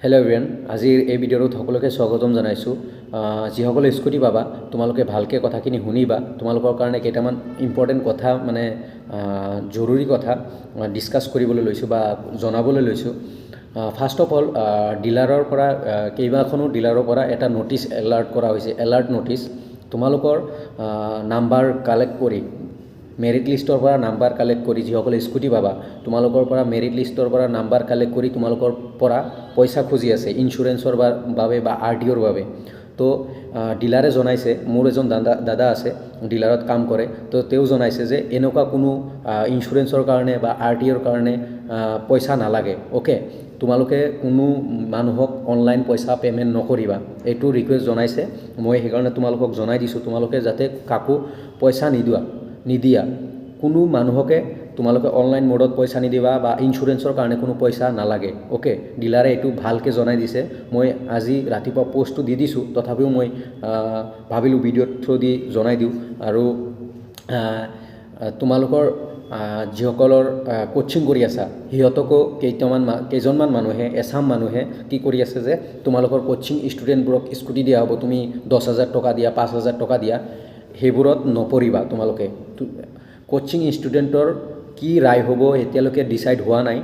Hello' everyone, আজিৰ এই ভিডিঅ'টোত সকলোকে স্বাগতম জনাইছোঁ। যিসকলে স্কুটি পাবা তোমালোকে ভালকৈ কথাখিনি শুনিবা। তোমালোকৰ কাৰণে কেইটামান ইম্পৰ্টেণ্ট কথা জৰুৰী কথা ডিছকাছ কৰিবলৈ লৈছোঁ বা জনাবলৈ লৈছোঁ। ফাৰ্ষ্ট অফ অল, ডিলাৰৰ পৰা কেইবাখনো ডিলাৰৰ পৰা এটা ন'টিছ এলাৰ্ট কৰা হৈছে। এলাৰ্ট ন'টিছ তোমালোকৰ নাম্বাৰ কালেক্ট কৰি, মেৰিট লিষ্টৰ পৰা নাম্বাৰ কালেক্ট কৰি যিসকলে স্কুটি পাবা তোমালোকৰ পৰা মেৰিট লিষ্টৰ পৰা নাম্বাৰ কালেক্ট কৰি তোমালোকৰ পৰা পইচা খুজি আছে ইঞ্চুৰেঞ্চৰ বাবে বা RTOৰ বাবে। তো ডিলাৰে জনাইছে, মোৰ এজন দাদা আছে ডিলাৰত কাম কৰে, তো তেওঁ জনাইছে যে এনেকুৱা কোনো ইঞ্চুৰেঞ্চৰ কাৰণে বা RTOৰ কাৰণে পইচা নালাগে। অ'কে, তোমালোকে কোনো মানুহক অনলাইন পইচা পে'মেণ্ট নকৰিবা, এইটো ৰিকুৱেষ্ট জনাইছে। মই সেইকাৰণে তোমালোকক জনাই দিছোঁ, তোমালোকে যাতে কাকো পইচা নিদিয়া, কোনো মানুহকে তোমালোকে অনলাইন মোডত পইচা নিদিবা বা ইঞ্চুৰেঞ্চৰ কাৰণে কোনো পইচা নালাগে। অ'কে, ডিলাৰে এইটো ভালকৈ জনাই দিছে। মই আজি ৰাতিপুৱা পষ্টটো দি দিছোঁ, তথাপিও মই ভাবিলোঁ ভিডিঅ'ৰ থ্ৰু দি জনাই দিওঁ। আৰু তোমালোকৰ যিসকলৰ কোচিং কৰি আছা সিহঁতকো কেইজনমান মানুহে, এছাম মানুহে কি কৰি আছে যে তোমালোকৰ কোচিং ষ্টুডেণ্টবোৰক স্কুটি দিয়া হ'ব, তুমি 10,000 টকা দিয়া, 5,000 টকা দিয়া, সেইবোৰত নপৰিবা। তোমালোকে কোচিং ষ্টুডেণ্টৰ কি ৰায় হ'ব এতিয়ালৈকে ডিচাইড হোৱা নাই,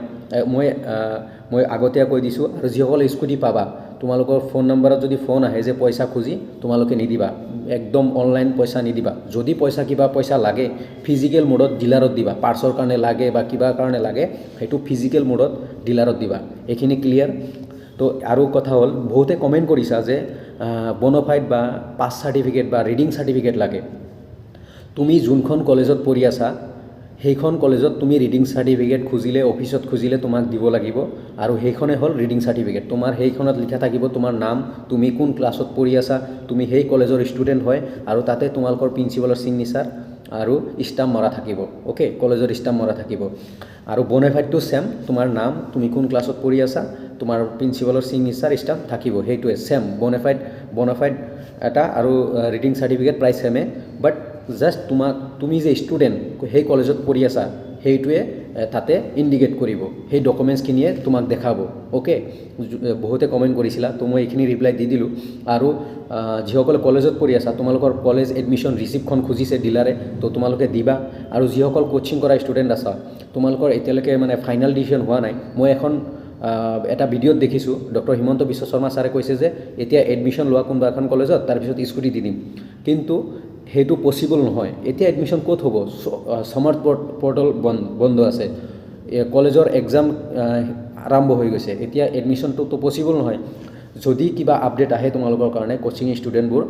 মই আগতীয়া কৈ দিছোঁ। আৰু যিসকলে স্কুটি পাবা তোমালোকৰ ফোন নম্বৰত যদি ফোন আহে যে পইচা খুজি, তোমালোকে নিদিবা, একদম অনলাইন পইচা নিদিবা। যদি কিবা পইচা লাগে ফিজিকেল মোডত ডিলাৰত দিবা, পাৰ্চৰ কাৰণে লাগে বা কিবা কাৰণে লাগে, সেইটো ফিজিকেল মোডত ডিলাৰত দিবা। এইখিনি ক্লিয়াৰ। তো আৰু কথা হ'ল, বহুতে কমেণ্ট কৰিছা যে বনফাইড বা পাছ চাৰ্টিফিকেট বা ৰিডিং চাৰ্টিফিকেট লাগে। তুমি যোনখন কলেজত পঢ়ি আছা সেইখন কলেজত তুমি ৰিডিং চাৰ্টিফিকেট খুজিলে, অফিচত খুজিলে তোমাক দিব লাগিব। আৰু সেইখনে হ'ল ৰিডিং চাৰ্টিফিকেট। তোমাৰ সেইখনত লিখা থাকিব তোমাৰ নাম, তুমি কোন ক্লাছত পঢ়ি আছা, তুমি সেই কলেজৰ ষ্টুডেণ্ট হয়, আৰু তাতে তোমালোকৰ প্ৰিন্সিপালৰ ছিগনেচাৰ আৰু ষ্টাম্প মৰা থাকিব। অ'কে, কলেজৰ ষ্টাম্প মৰা থাকিব। আৰু বনফাইডটো ছেম, তোমাৰ নাম, তুমি কোন ক্লাছত পঢ়ি আছা, তোমাৰ প্ৰিন্সিপালৰ ছিগনেচাৰ ষ্টাম্প থাকিব, সেইটোৱে ছেম। বনফাইড এটা আৰু ৰিডিং চাৰ্টিফিকেট প্ৰায় ছেমে, বাট জাষ্ট তুমি যে ষ্টুডেণ্ট সেই কলেজত পঢ়ি আছা সেইটোৱে তাতে ইণ্ডিকেট কৰিব, সেই ডকুমেণ্টছখিনিয়ে তোমাক দেখাব। অ'কে, বহুতে কমেণ্ট কৰিছিলা, তো মই এইখিনি ৰিপ্লাই দি দিলোঁ। আৰু যিসকলে কলেজত পঢ়ি আছা তোমালোকৰ কলেজ এডমিশ্যন ৰিচিপ্টখন খুজিছে ডিলাৰে, তো তোমালোকে দিবা। আৰু যিসকল কোচিং কৰা ষ্টুডেণ্ট আছা তোমালোকৰ এতিয়ালৈকে ফাইনেল ডিচিশ্যন হোৱা নাই। মই এটা ভিডিঅ'ত দেখিছোঁ, ডক্টৰ হিমন্ত বিশ্ব শৰ্মা ছাৰে কৈছে যে এতিয়া এডমিশ্যন লোৱা কোনোবা এখন কলেজত, তাৰপিছত স্কুটি দি দিম, কিন্তু সেইটো পচিবল নহয়। এতিয়া এডমিশ্যন ক'ত হ'ব? স্মাৰ্ট পৰ্টেল বন্ধ আছে, কলেজৰ এক্সাম আৰম্ভ হৈ গৈছে, এতিয়া এডমিশ্যনটোতো পচিবল নহয়। যদি কিবা আপডেট আহে তোমালোকৰ কাৰণে কোচিং ষ্টুডেণ্টবোৰ,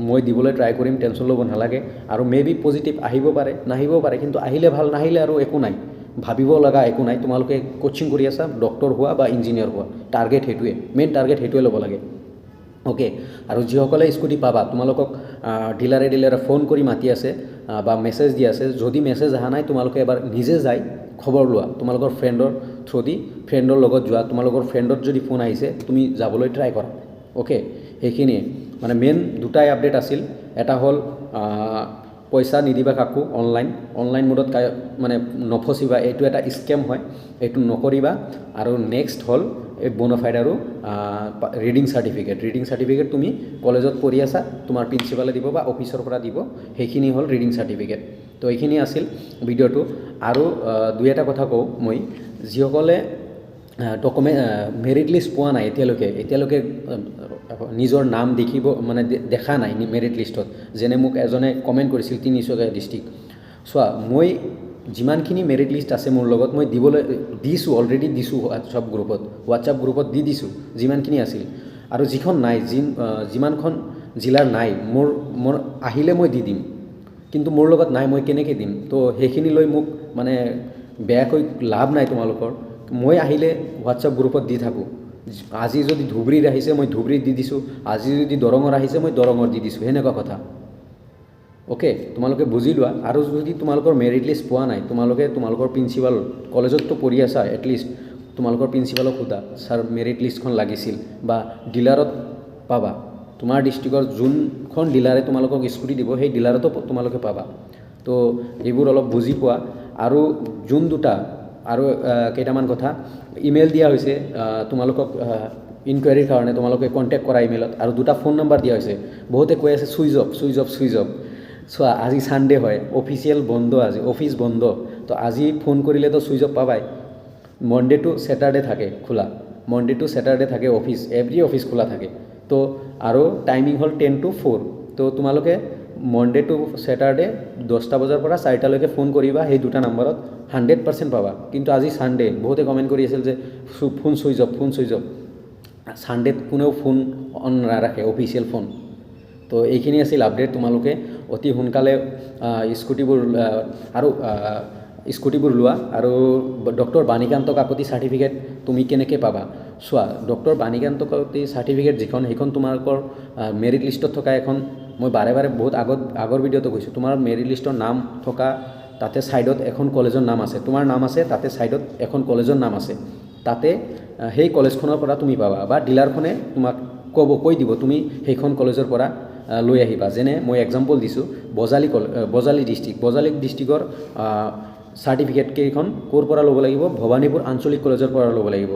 মই দিবলৈ ট্ৰাই কৰিম, টেনশ্যন ল'ব নালাগে। আৰু বি পজিটিভ আহিব পাৰে, নাহিবও পাৰে, কিন্তু আহিলে ভাল, নাহিলে আৰু একো নাই, ভাবিব লগা একো নাই। তোমালোকে কোচিং কৰি আছা, ডক্টৰ হোৱা বা ইঞ্জিনিয়াৰ হোৱা, টাৰ্গেট সেইটোৱে, মেইন টাৰ্গেট সেইটোৱে ল'ব লাগে। অ'কে, আৰু যিসকলে স্কুটি পাবা তোমালোকক ডিলাৰে ফোন কৰি মাতি আছে বা মেছেজ দি আছে। যদি মেছেজ অহা নাই তোমালোকে এবাৰ নিজে যাই খবৰ লোৱা, তোমালোকৰ ফ্ৰেণ্ডৰ লগত যোৱা। তোমালোকৰ ফ্ৰেণ্ডৰ যদি ফোন আহিছে তুমি যাবলৈ ট্ৰাই কৰা। অ'কে, সেইখিনিয়ে মেইন দুটাই আপডেট আছিল। এটা হ'ল পইচা নিদিবা কাকো অনলাইন মোডত নফচিবা, এইটো এটা স্কেম হয়, এইটো নকৰিবা। আৰু নেক্সট হ'ল এই বনফাইড আৰু ৰিডিং চাৰ্টিফিকেট তুমি কলেজত পঢ়ি আছা, তোমাৰ প্ৰিন্সিপালে দিব বা অফিচৰ পৰা দিব, সেইখিনি হ'ল ৰিডিং চাৰ্টিফিকেট। তো এইখিনি আছিল ভিডিঅ'টো। আৰু দুই এটা কথা কওঁ, মই যিসকলে মেৰিট লিষ্ট পোৱা নাই এতিয়ালৈকে নিজৰ নাম দেখা নাই মেৰিট লিষ্টত, যেনে মোক এজনে কমেণ্ট কৰিছিল তিনিচুকীয়া ডিষ্ট্ৰিক্ট। চোৱা, মই যিমানখিনি মেৰিট লিষ্ট আছে মোৰ লগত, মই অলৰেডি দিছোঁ হোৱাটছআপ গ্ৰুপত দি দিছোঁ যিমানখিনি আছিল। আৰু যিখন নাই, যিমানখন জিলাৰ নাই, মোৰ আহিলে মই দি দিম, কিন্তু মোৰ লগত নাই, মই কেনেকৈ দিম? তো সেইখিনি লৈ মোক বেয়াকৈ লাভ নাই তোমালোকৰ। মই আহিলে হোৱাটছআপ গ্ৰুপত দি থাকোঁ। আজি যদি ধুবুৰীত আহিছে মই ধুবুৰীত দি দিছোঁ, আজি যদি দৰঙৰ আহিছে মই দৰঙৰ দি দিছোঁ, সেনেকুৱা কথা। অ'কে, তোমালোকে বুজি লোৱা। আৰু যদি তোমালোকৰ মেৰিট লিষ্ট পোৱা নাই, তোমালোকৰ প্ৰিন্সিপাল, কলেজততো পঢ়ি আছা, এটলিষ্ট তোমালোকৰ প্ৰিন্সিপালক সোধা, ছাৰ মেৰিট লিষ্টখন লাগিছিল। বা ডিলাৰত পাবা, তোমাৰ ডিষ্ট্ৰিক্টৰ যোনখন ডিলাৰে তোমালোকক স্কুটি দিব সেই ডিলাৰতো তোমালোকে পাবা। তো এইবোৰ অলপ বুজি পোৱা। আৰু যোন দুটা আৰু কেইটামান কথা ইমেইল দিয়া হৈছে তোমালোকক ইনকুৱাৰীৰ কাৰণে তোমালোকে কণ্টেক্ট কৰা ইমেইলত, আৰু 2টা ফোন নম্বৰ দিয়া হৈছে। বহুতে কৈ আছে switch off switch off switch off. চোৱা আজি ছানডে হয়, অফিচিয়েল বন্ধ, আজি অফিচ বন্ধ, তো আজি ফোন কৰিলেতো চুইচ অফ পাবাই। মনডে টু ছেটাৰডে থাকে খোলা, মনডে টু ছেটাৰডে থাকে অফিচ, এভৰি অফিচ খোলা থাকে। তো আৰু টাইমিং হ'ল 10 to 4। তো তোমালোকে মনডে টু ছেটাৰডে 10টা বজাৰ পৰা 4টালৈকে ফোন কৰিবা, সেই 2টা নম্বৰত 100% পাবা। কিন্তু আজি ছানডে, বহুতে কমেণ্ট কৰি আছিল যে phone switch off phone switch off. ছানডেত কোনেও ফোন অন নাৰাখে, অফিচিয়েল ফোন। তো এইখিনি আছিল আপডেট। তোমালোকে অতি সোনকালে স্কুটিবোৰ লোৱা। আৰু ডক্টৰ বাণীকান্ত কাকতি চাৰ্টিফিকেট তুমি কেনেকৈ পাবা? চোৱা, ডক্টৰ বাণীকান্ত কাকতি চাৰ্টিফিকেট যিখন, সেইখন তোমালোকৰ মেৰিট লিষ্টত থকা এখন, মই বাৰে বাৰে বহুত আগৰ ভিডিঅ'টো কৈছোঁ, তোমাৰ মেৰিট লিষ্টৰ নাম থকা তাতে ছাইডত এখন কলেজৰ নাম আছে, তোমাৰ নাম আছে, তাতে ছাইডত এখন কলেজৰ নাম আছে, তাতে সেই কলেজখনৰ পৰা তুমি পাবা, বা ডিলাৰখনে তোমাক কৈ দিব তুমি সেইখন কলেজৰ পৰা লৈ আহিবা। যেনে মই এক্সাম্পল দিছোঁ, বজালী ডিষ্ট্ৰিক্টৰ চাৰ্টিফিকেট কেইখন ক'ৰ পৰা ল'ব লাগিব? ভৱানীপুৰ আঞ্চলিক কলেজৰ পৰা ল'ব লাগিব।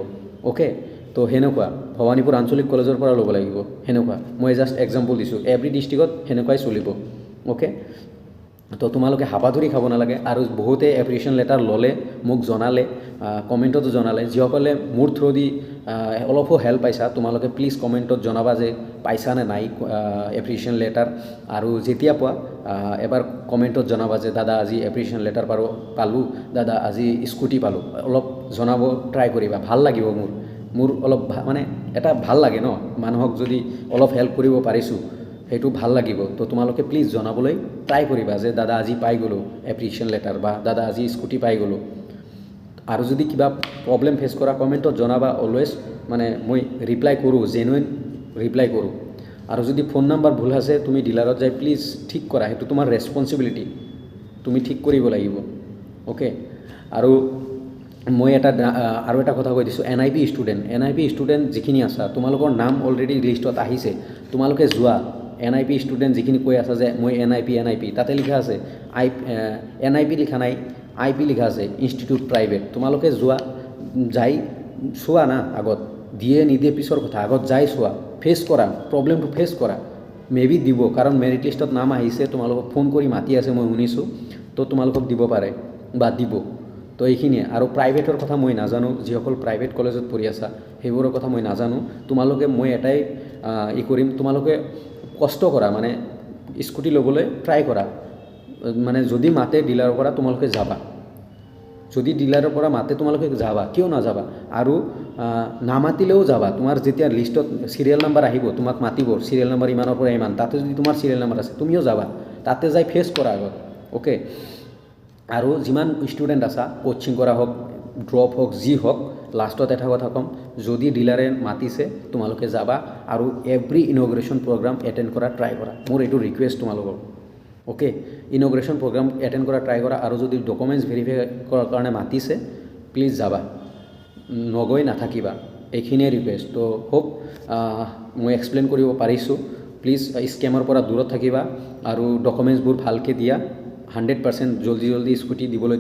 অ'কে, তো সেনেকুৱা ভৱানীপুৰ আঞ্চলিক কলেজৰ পৰা ল'ব লাগিব, সেনেকুৱা মই জাষ্ট এক্সাম্পল দিছোঁ। এভৰি ডিষ্ট্ৰিক্টত সেনেকুৱাই চলিব। অ'কে, তো তোমালোকে হাপাধুৰি খাব নালাগে। আৰু বহুতে এপ্ৰিচিয়েশ্যন লেটাৰ ল'লে, মোক জনালে, কমেণ্টতো জনালে। যিসকলে মোৰ থ্ৰুদি অলপো হেল্প পাইছা, তোমালোকে প্লিজ কমেণ্টত জনাবা যে পাইছা নে নাই এপ্ৰিচিয়েশ্যন লেটাৰ। আৰু যেতিয়া পোৱা এবাৰ কমেণ্টত জনাবা যে দাদা আজি এপ্ৰিচিয়েশ্যন লেটাৰ পালোঁ, দাদা আজি স্কুটি পালোঁ। অলপ জনাব ট্ৰাই কৰিবা, ভাল লাগিব মোৰ অলপ মানে এটা ভাল লাগে ন, মানুহক যদি অলপ হেল্প কৰিব পাৰিছোঁ সেইটো ভাল লাগিব। তো তোমালোকে প্লিজ জনাবলৈ ট্ৰাই কৰিবা যে দাদা আজি পাই গ'লোঁ এপ্ৰিচিয়েশ্যন লেটাৰ, বা দাদা আজি স্কুটি পাই গ'লোঁ। আৰু যদি কিবা প্ৰব্লেম ফেচ কৰা কমেণ্টত জনাবা, অলৱেজ মানে মই ৰিপ্লাই কৰোঁ, জেনুইন ৰিপ্লাই কৰোঁ। আৰু যদি ফোন নাম্বাৰ ভুল আছে, তুমি ডিলাৰত যাই প্লিজ ঠিক কৰা, সেইটো তোমাৰ ৰেছপনচিবিলিটি, তুমি ঠিক কৰিব লাগিব। অ'কে, আৰু মই আৰু এটা কথা কৈ দিছোঁ, NIP ষ্টুডেণ্ট যিখিনি আছা, তোমালোকৰ নাম অলৰেডি লিষ্টত আহিছে। তোমালোকে যোৱা, NIP ষ্টুডেণ্ট যিখিনি কৈ আছা যে মই NIP, তাতে লিখা আছে NIP লিখা নাই, IP লিখা আছে, ইনষ্টিটিউট প্ৰাইভেট। তোমালোকে যোৱা, যাই চোৱা না, আগত দিয়ে নিদিয়ে পিছৰ কথা, আগত যাই চোৱা, ফেচ কৰা, প্ৰব্লেমটো ফেচ কৰা। মেবি দিব, কাৰণ মেৰিট লিষ্টত নাম আহিছে, তোমালোকক ফোন কৰি মাতি আছে মই শুনিছোঁ, তো তোমালোকক দিব পাৰে বা দিব। তো এইখিনিয়ে। আৰু প্ৰাইভেটৰ কথা মই নাজানো, যিসকল প্ৰাইভেট কলেজত পঢ়ি আছা সেইবোৰৰ কথা মই নাজানো। তোমালোকে, মই এটাই কৰিম, তোমালোকে কষ্ট কৰা, মানে স্কুটি ল'বলৈ ট্ৰাই কৰা। মানে যদি মাতে ডিলাৰৰ পৰা, তোমালোকে যাবা। যদি ডিলাৰৰ পৰা মাতে তোমালোকে যাবা, কিয় নাযাবা? আৰু নামাতিলেও যাবা। তোমাৰ যেতিয়া লিষ্টত চিৰিয়েল নাম্বাৰ আহিব, তোমাক মাতিব, চিৰিয়েল নাম্বাৰ ইমানৰ পৰা ইমান, তাতে যদি তোমাৰ চিৰিয়েল নাম্বাৰ আছে, তুমিও যাবা, তাতে যাই ফেচ কৰা আগত। অ'কে, আৰু যিমান ষ্টুডেণ্ট আছা, কোচিং কৰা হওক, ড্ৰপ হওক, যি হওক, লাষ্টত এটা কথা ক'ম, যদি ডিলাৰে মাতিছে তোমালোকে যাবা, আৰু এভৰি ইনগ্ৰেশ্যন প্ৰগ্ৰাম এটেণ্ড কৰা ট্ৰাই কৰা। মোৰ এইটো ৰিকুৱেষ্ট তোমালোকৰ। অ'কে, ইনগ্ৰেশ্যন প্ৰগ্ৰাম এটেণ্ড কৰা ট্ৰাই কৰা। আৰু যদি ডকুমেণ্টছ ভেৰিফাই কৰাৰ কাৰণে মাতিছে, প্লিজ যাবা, নগৈ নাথাকিবা। এইখিনিয়ে ৰিকুৱেষ্ট। তো হোপ মই এক্সপ্লেইন কৰিব পাৰিছোঁ। প্লিজ স্কেমৰ পৰা দূৰত থাকিবা, আৰু ডকুমেণ্টছবোৰ ভালকৈ দিয়া। 100% জল্দি স্কুটি দিবলৈ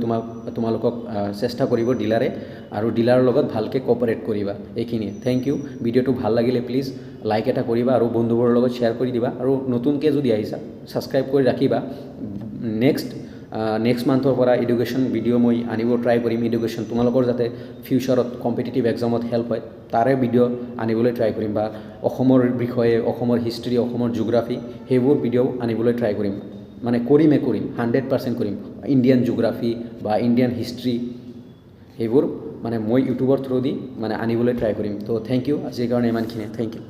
তোমালোকক চেষ্টা কৰিব ডিলাৰে, আৰু ডিলাৰৰ লগত ভালকৈ কোঅপাৰেট কৰিবা। এইখিনিয়ে। Thank you. ভিডিঅ'টো ভাল লাগিলে প্লিজ লাইক এটা কৰিবা, আৰু বন্ধুবোৰৰ লগত শ্বেয়াৰ কৰি দিবা। আৰু নতুনকৈ যদি আহিছা, ছাবস্ক্ৰাইব কৰি ৰাখিবা। নেক্সট মান্থৰ পৰা এডুকেশ্যন ভিডিঅ' মই আনিব ট্ৰাই কৰিম। এডুকেশ্যন তোমালোকৰ যাতে ফিউচাৰত কম্পিটিটিভ এক্সামত হেল্প হয়, তাৰে ভিডিঅ' আনিবলৈ ট্ৰাই কৰিম, বা অসমৰ বিষয়ে, অসমৰ হিষ্ট্ৰী, অসমৰ জিঅ'গ্ৰাফী, সেইবোৰ ভিডিঅ' আনিবলৈ ট্ৰাই কৰিম। মানে কৰিম 100% কৰিম। ইণ্ডিয়ান জিঅ'গ্ৰাফী বা ইণ্ডিয়ান হিষ্ট্ৰী, সেইবোৰ মানে মই ইউটিউবৰ থ্ৰুদি মানে আনিবলৈ ট্ৰাই কৰিম। তো থেংক ইউ, আজিৰ কাৰণে ইমানখিনিয়ে। Thank U.